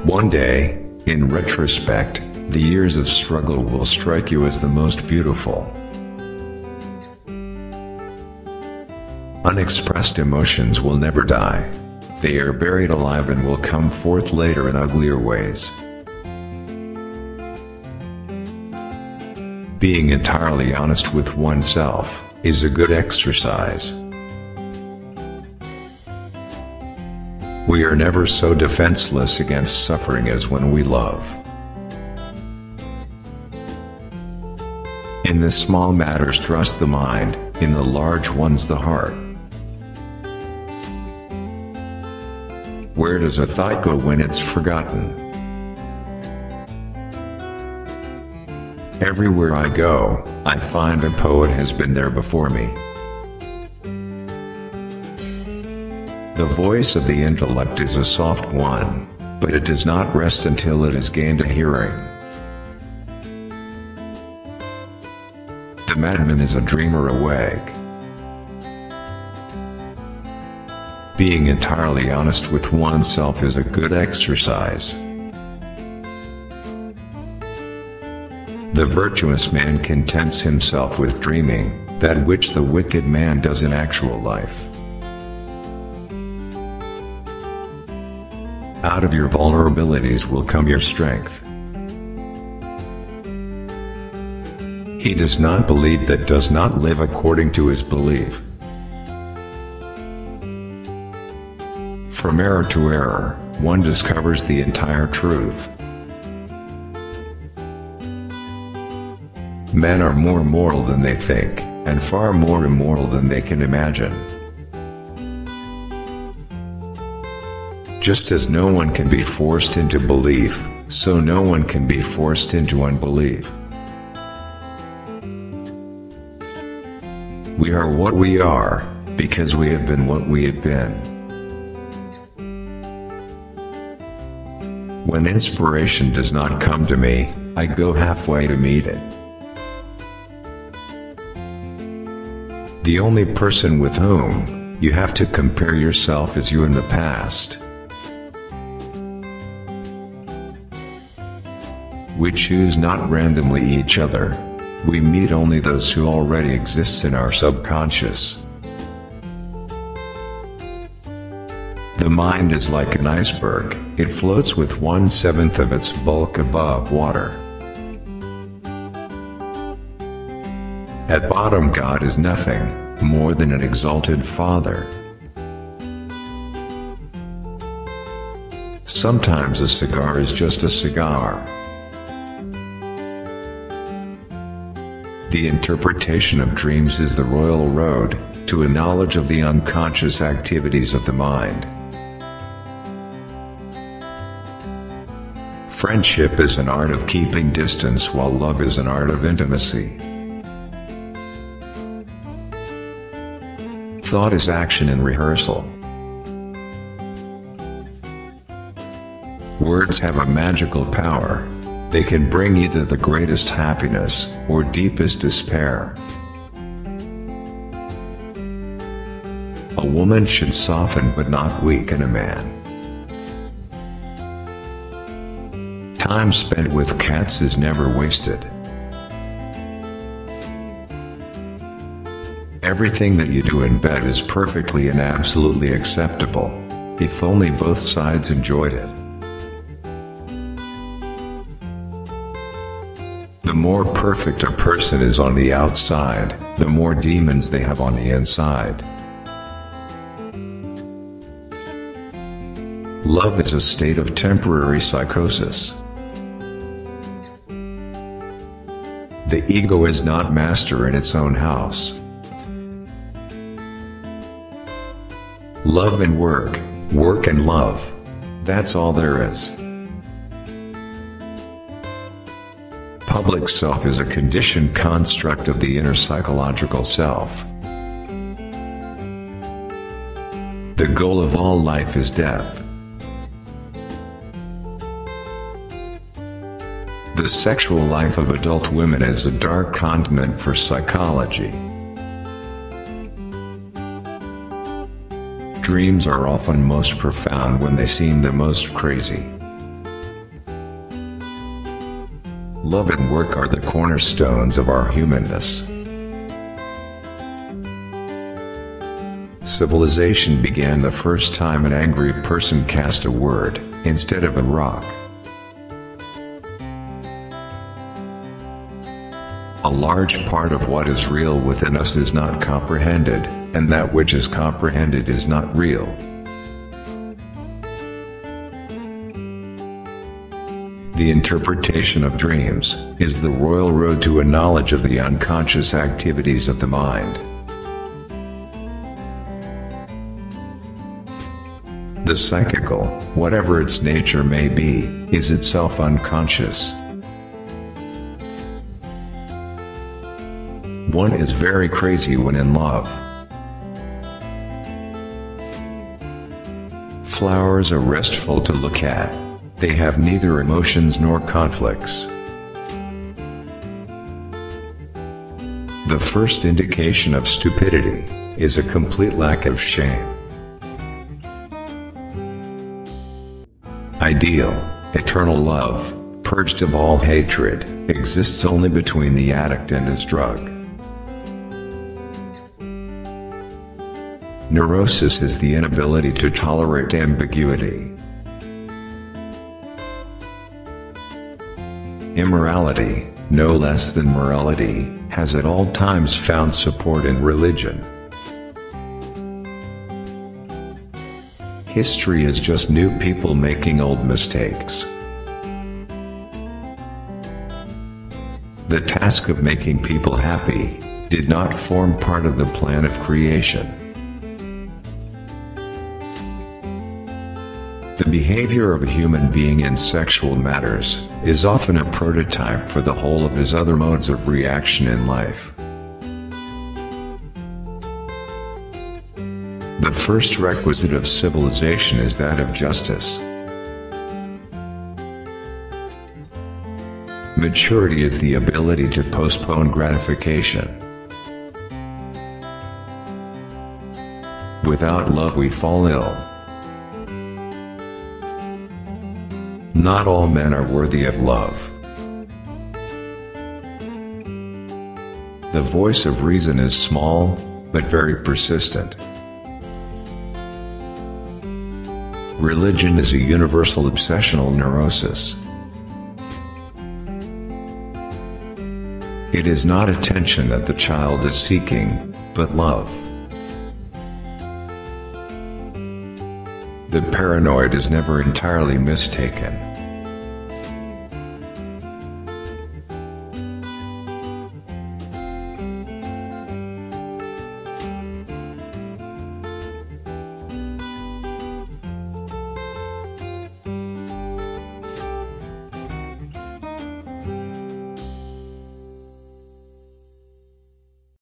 One day, in retrospect, the years of struggle will strike you as the most beautiful. Unexpressed emotions will never die. They are buried alive and will come forth later in uglier ways. Being entirely honest with oneself is a good exercise. We are never so defenseless against suffering as when we love. In the small matters trust the mind, in the large ones the heart. Where does a thought go when it's forgotten? Everywhere I go, I find a poet has been there before me. The voice of the intellect is a soft one, but it does not rest until it has gained a hearing. The madman is a dreamer awake. Being entirely honest with oneself is a good exercise. The virtuous man contents himself with dreaming, that which the wicked man does in actual life. Out of your vulnerabilities will come your strength. He does not believe that does not live according to his belief. From error to error, one discovers the entire truth. Men are more moral than they think, and far more immoral than they can imagine. Just as no one can be forced into belief, so no one can be forced into unbelief. We are what we are, because we have been what we have been. When inspiration does not come to me, I go halfway to meet it. The only person with whom you have to compare yourself is you in the past. We choose not randomly each other. We meet only those who already exist in our subconscious. The mind is like an iceberg, it floats with 1/7 of its bulk above water. At bottom God is nothing more than an exalted Father. Sometimes a cigar is just a cigar. The interpretation of dreams is the royal road to a knowledge of the unconscious activities of the mind. Friendship is an art of keeping distance, while love is an art of intimacy. Thought is action in rehearsal. Words have a magical power. They can bring either the greatest happiness or deepest despair. A woman should soften but not weaken a man. Time spent with cats is never wasted. Everything that you do in bed is perfectly and absolutely acceptable, if only both sides enjoyed it. The more perfect a person is on the outside, the more demons they have on the inside. Love is a state of temporary psychosis. The ego is not master in its own house. Love and work, work and love. That's all there is. Public self is a conditioned construct of the inner psychological self. The goal of all life is death. The sexual life of adult women is a dark continent for psychology. Dreams are often most profound when they seem the most crazy. Love and work are the cornerstones of our humanness. Civilization began the first time an angry person cast a word, instead of a rock. A large part of what is real within us is not comprehended, and that which is comprehended is not real. The interpretation of dreams is the royal road to a knowledge of the unconscious activities of the mind. The psychical, whatever its nature may be, is itself unconscious. One is very crazy when in love. Flowers are restful to look at. They have neither emotions nor conflicts. The first indication of stupidity is a complete lack of shame. Ideal, eternal love, purged of all hatred, exists only between the addict and his drug. Neurosis is the inability to tolerate ambiguity. Immorality, no less than morality, has at all times found support in religion. History is just new people making old mistakes. The task of making people happy did not form part of the plan of creation. The behavior of a human being in sexual matters is often a prototype for the whole of his other modes of reaction in life. The first requisite of civilization is that of justice. Maturity is the ability to postpone gratification. Without love we fall ill. Not all men are worthy of love. The voice of reason is small, but very persistent. Religion is a universal obsessional neurosis. It is not attention that the child is seeking, but love. The paranoid is never entirely mistaken.